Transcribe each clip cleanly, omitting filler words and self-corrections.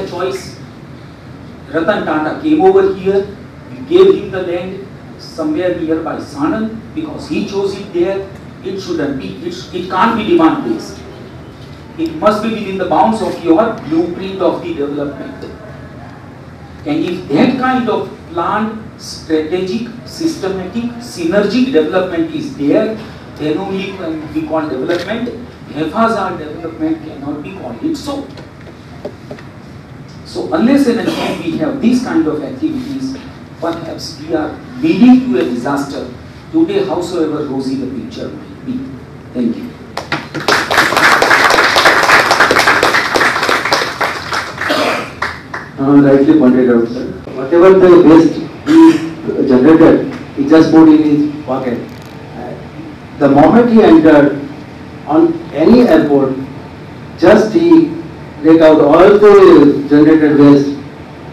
choice. Ratan Tata came over here, we gave him the land somewhere nearby Sanand because he chose it there. It shouldn't be, it can't be demand based. It must be within the bounds of your blueprint of the development. And if that kind of planned, strategic, systematic, synergic development is there, then only can be called development. Haphazard development cannot be called it so. So unless and until we have these kind of activities, perhaps we are leading to a disaster today, howsoever rosy the picture might be. Thank you. Rightly pointed out, sir. Whatever the waste he generated, he just put in his pocket. The moment he entered on any airport, just he take out all the generated waste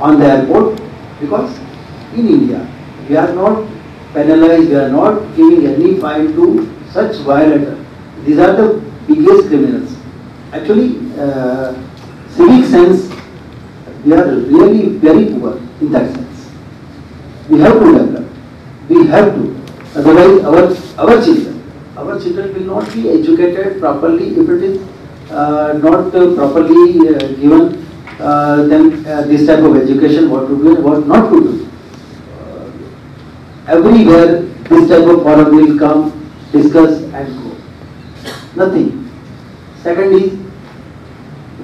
on the airport, because in India we are not penalized, we are not giving any fine to such violators. These are the biggest criminals. Actually, civic sense, we are really very poor in that sense. We have to develop. We have to. Otherwise, our children will not be educated properly if it is not properly given them this type of education, what to do and what not to do. Everywhere this type of forum will come, discuss and go. Nothing. Second is,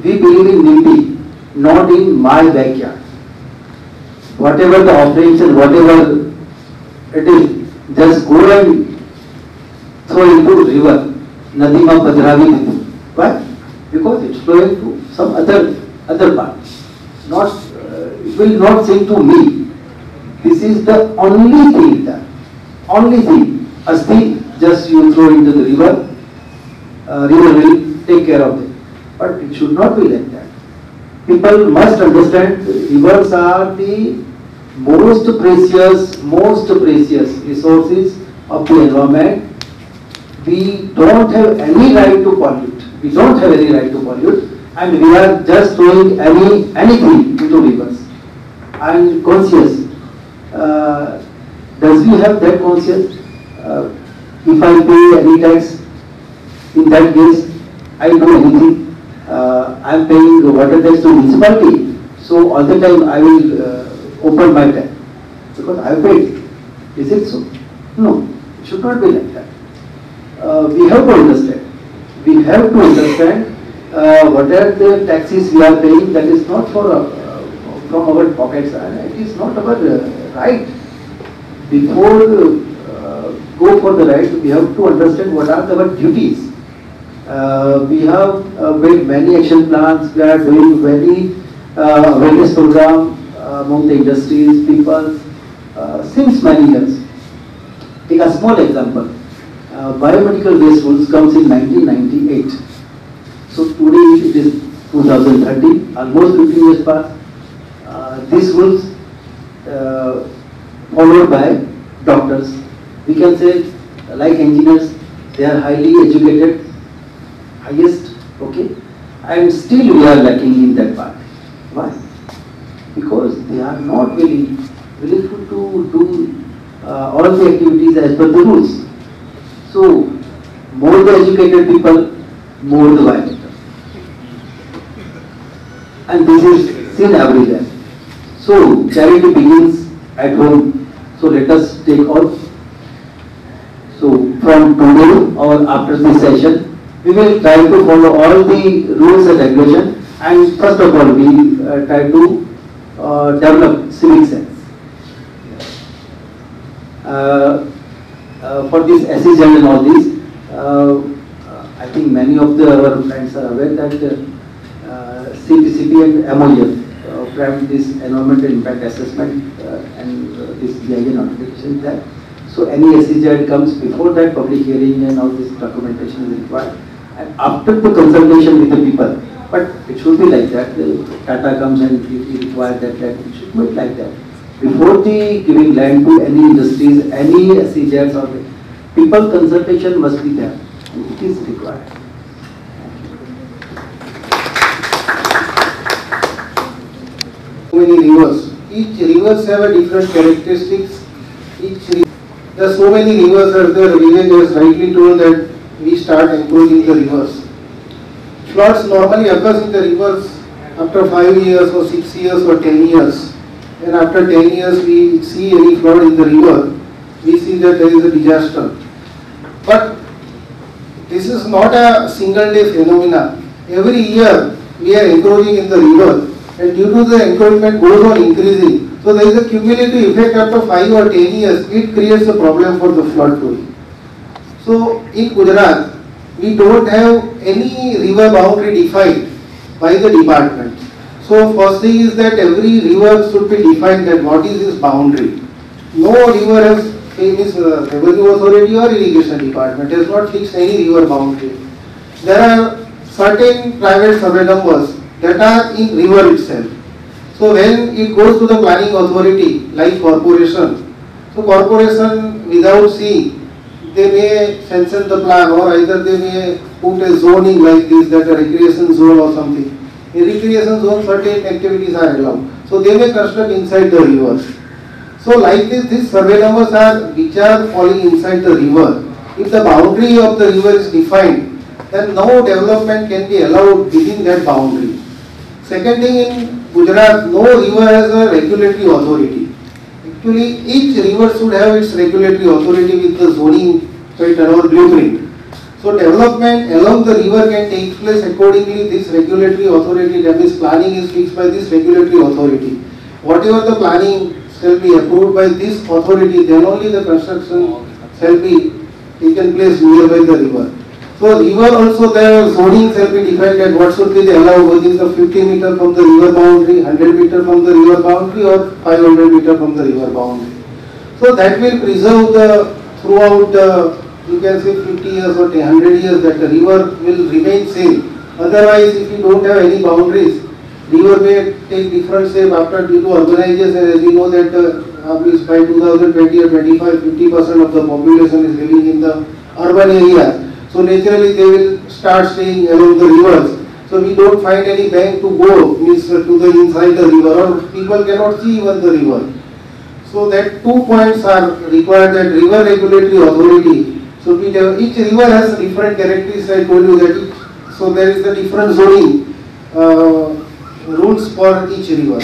we believe in NIMBY, not in my backyard. Whatever the offerings and whatever it is, just go and throw into river. Nadima Padravi. Why? Because it's flowing to some other part. Not, it will not sing to me. This is the only thing that, only thing. Asti, just you throw into the river, river will take care of it. But it should not be like that. People must understand rivers are the most precious resources of the environment. We don't have any right to pollute. We don't have any right to pollute, and we are just throwing anything into rivers. And conscious. Does we have that conscience? If I pay any tax, in that case, I do anything. I am paying water tax to municipality, so all the time I will open my tap because I have paid. Is it so? No, it should not be like that. We have to understand. We have to understand what are the taxes we are paying. That is not for from our pockets, and it is not our right. Before go for the right, we have to understand what are our duties. We have made many action plans. We are doing very awareness program among the industries, people since many years. Take a small example. Biomedical waste rules comes in 1998. So today it is 2030, almost 15 years past. These rules followed by doctors. We can say like engineers, they are highly educated, highest, okay, and still we are lacking in that part. Why? Because they are not willing to do all the activities as per the rules. So, more the educated people, more the violators. And this is seen everywhere. So, charity begins at home. So, let us take all. So, from today or after this session, we will try to follow all the rules and regulations, and first of all, we try to develop civic sense. For this SEZ and all this, I think many of our friends are aware that CPCB and MOEF framed this environmental impact assessment and this EIA notification that. So any SEZ comes before that public hearing and all this documentation is required, and after the consultation with the people. But it should be like that. Tata comes and he requires that it should be like that. Before the giving land to any industries, any SEZs or the people, consultation must be there. It is required. many rivers. Each rivers have a different characteristics. There are so many rivers are there. Vivek has rightly told that we start encroaching the rivers. Floods normally occurs in the rivers after 5 years or 6 years or 10 years. And after 10 years we see any flood in the river, we see that there is a disaster. But this is not a single day phenomena. Every year we are encroaching in the river, and due to the encroachment goes on increasing. So there is a cumulative effect after 5 or 10 years, it creates a problem for the flood flow. So in Gujarat, we don't have any river boundary defined by the department. So first thing is that every river should be defined that what is its boundary. No river has, revenue authority or irrigation department has not fixed any river boundary. There are certain private survey numbers that are in river itself. So when it goes to the planning authority like corporation, so corporation without seeing, they may sanction the plan, or either they may put a zoning like this, that a recreation zone or something. In recreation zone certain activities are allowed. So they may construct inside the rivers. So like this, these survey numbers are which are falling inside the river. If the boundary of the river is defined, then no development can be allowed within that boundary. Second thing, in Gujarat, no river has a regulatory authority. Actually, each river should have its regulatory authority with the zoning pattern or blueprint. So development along the river can take place accordingly. This regulatory authority, that means planning is fixed by this regulatory authority. Whatever the planning shall be approved by this authority, then only the construction shall be taken place nearby the river. So river also, the zoning shall be defined that what should be the allowed within the 50 meter from the river boundary, 100 meter from the river boundary, or 500 meter from the river boundary. So that will preserve the throughout you can say 50 years or 100 years, that the river will remain same. Otherwise, if you don't have any boundaries, river may take different shape after due to urbanization. As we know that by 2020 or 25, 50% of the population is living in the urban areas. So naturally they will start staying along the rivers. So we don't find any bank to go, means to the inside the river, or people cannot see even the river. So that 2 points are required, that river regulatory authority. So each river has different characteristics. I told you that so there is the different zoning rules for each river.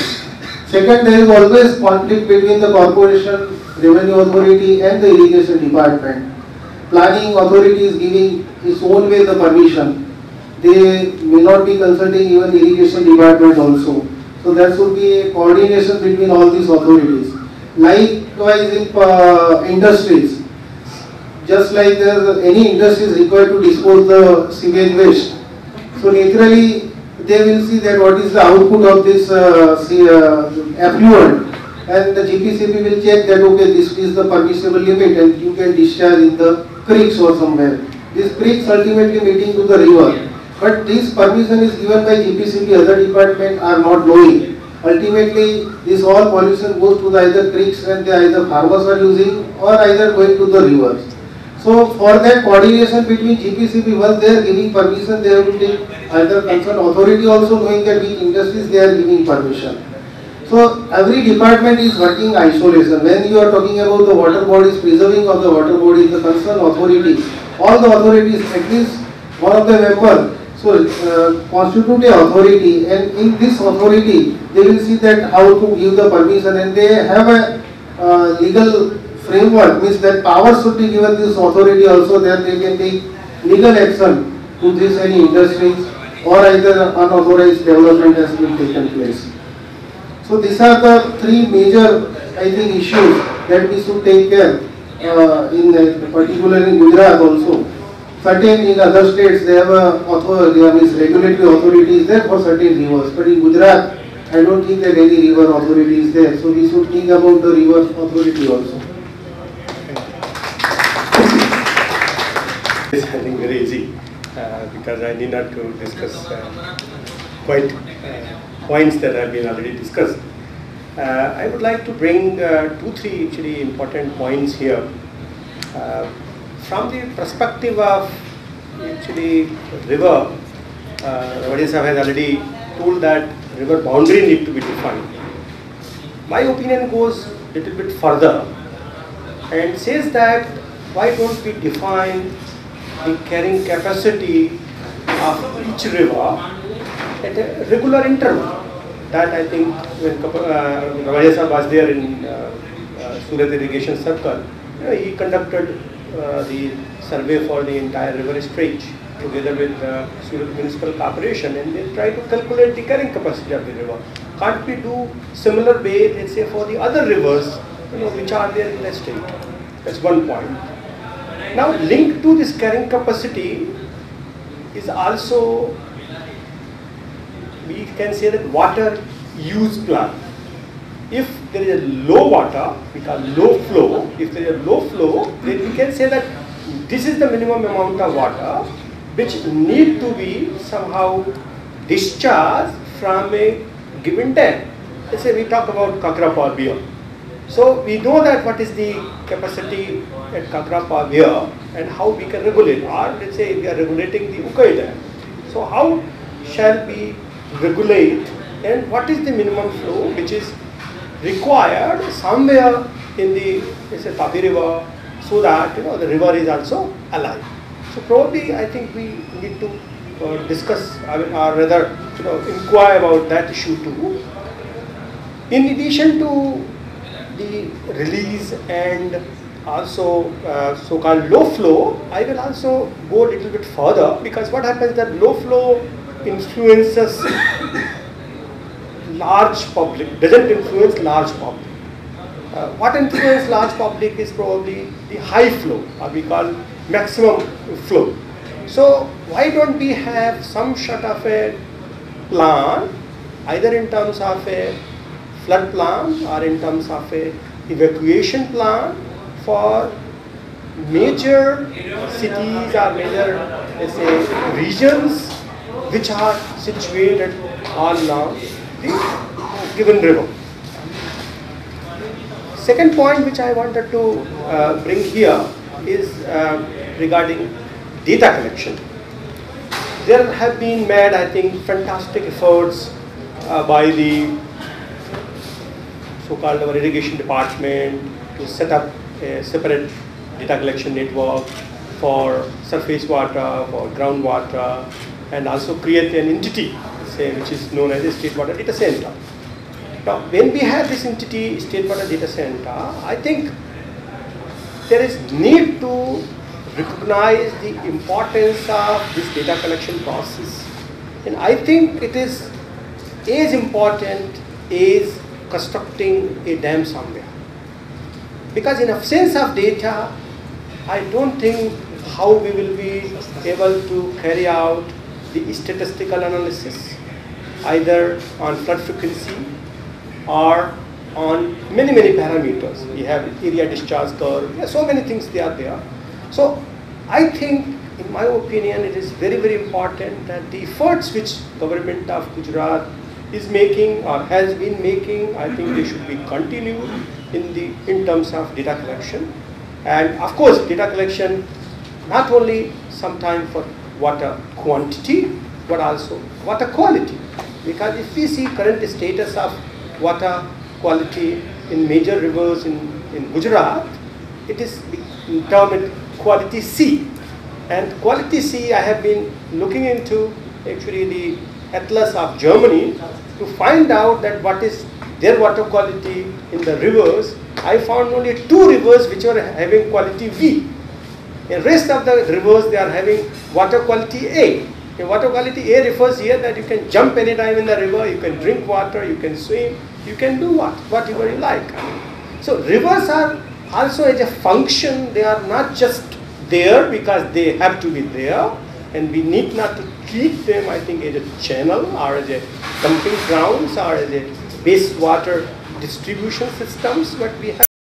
Second, there is always conflict between the corporation, revenue authority and the irrigation department. Planning authority is giving its own way the permission. They may not be consulting even irrigation department also. So there should be a coordination between all these authorities. Likewise in industries, just like any industry is required to dispose the sewage waste. So naturally they will see that what is the output of this effluent, and the GPCB will check that okay, this is the permissible limit and you can discharge in the creeks or somewhere. These creeks ultimately meeting to the river. But this permission is given by GPCB, other department are not knowing. Ultimately, this all pollution goes to the either creeks and either farmers are using or either going to the rivers. So for that coordination between GPCB, once they are giving permission, they have to take either concerned authority also knowing that which industries they are giving permission. So every department is working isolation. When you are talking about the water bodies, preserving of the water bodies, the concerned authority, all the authorities, at least one of the members, so constitute a authority, and in this authority they will see that how to give the permission, and they have a legal framework, means that power should be given this authority also, that they can take legal action to this any industries or either unauthorized development has been taken place. So these are the three major, I think, issues that we should take care particularly in Gujarat also. Certain in other states they have regulatory authorities there for certain rivers, but in Gujarat I don't think that any river authority is there. So we should think about the river authority also. It's I think very easy because I need not to discuss quite points that have been already discussed. I would like to bring 2-3 actually important points here. From the perspective of actually river, Ravadi Sahib has already told that river boundary need to be defined. my opinion goes a little bit further and says that why don't we define the carrying capacity of each river at a regular interval. That I think when Ramesh was there in Surat Irrigation Circle, he conducted the survey for the entire river stretch together with Surat Municipal Corporation, and they try to calculate the carrying capacity of the river. Can't we do similar way, let's say, for the other rivers, which are there in the state? That's one point. Now, linked to this carrying capacity is also, we can say that water use plan. If there is a low water, we call low flow. If there is a low flow, then we can say that this is the minimum amount of water which need to be somehow discharged from a given dam. Let's say we talk about Kakra Power Beer. So we know that what is the capacity at Kakra Power Beer and how we can regulate. Or let's say we are regulating the Ukai dam. So how shall we regulate, and what is the minimum flow which is required somewhere in the, let's say, Tapi river, so that the river is also alive. So probably I think we need to discuss, or rather inquire about that issue too. In addition to the release and also so-called low flow, I will also go a little bit further, because what happens that low flow influences large public, doesn't influence large public. What influences large public is probably the high flow, or we call maximum flow. So why don't we have some sort of a plan, either in terms of a flood plan or in terms of a evacuation plan for major cities or major, let's say, regions which are situated all along the given river. Second point which I wanted to bring here is regarding data collection. There have been made, I think, fantastic efforts by the so-called our irrigation department to set up a separate data collection network for surface water, for groundwater, and also create an entity, say, which is known as a State Water Data Center. Now, when we have this entity, State Water Data Center, I think there is need to recognize the importance of this data collection process. And I think it is as important as constructing a dam somewhere. Because in absence of data, I don't think how we will be able to carry out the statistical analysis, either on flood frequency or on many parameters. We have area discharge curve, so many things they are there. So I think, in my opinion, it is very important that the efforts which government of Gujarat is making or has been making, I think they should be continued in terms of data collection. And of course, data collection not only sometime for water quantity, but also water quality. Because if we see current status of water quality in major rivers in Gujarat, it is termed quality C. And quality C, I have been looking into actually the Atlas of Germany to find out that what is their water quality in the rivers. I found only 2 rivers which are having quality V. The rest of the rivers, they are having water quality A. And water quality A refers here that you can jump anytime in the river, you can drink water, you can swim, you can do whatever you like. So rivers are also as a function, they are not just there because they have to be there, and we need not to treat them, I think, as a channel or as a dumping grounds or as a wastewater distribution systems, but we have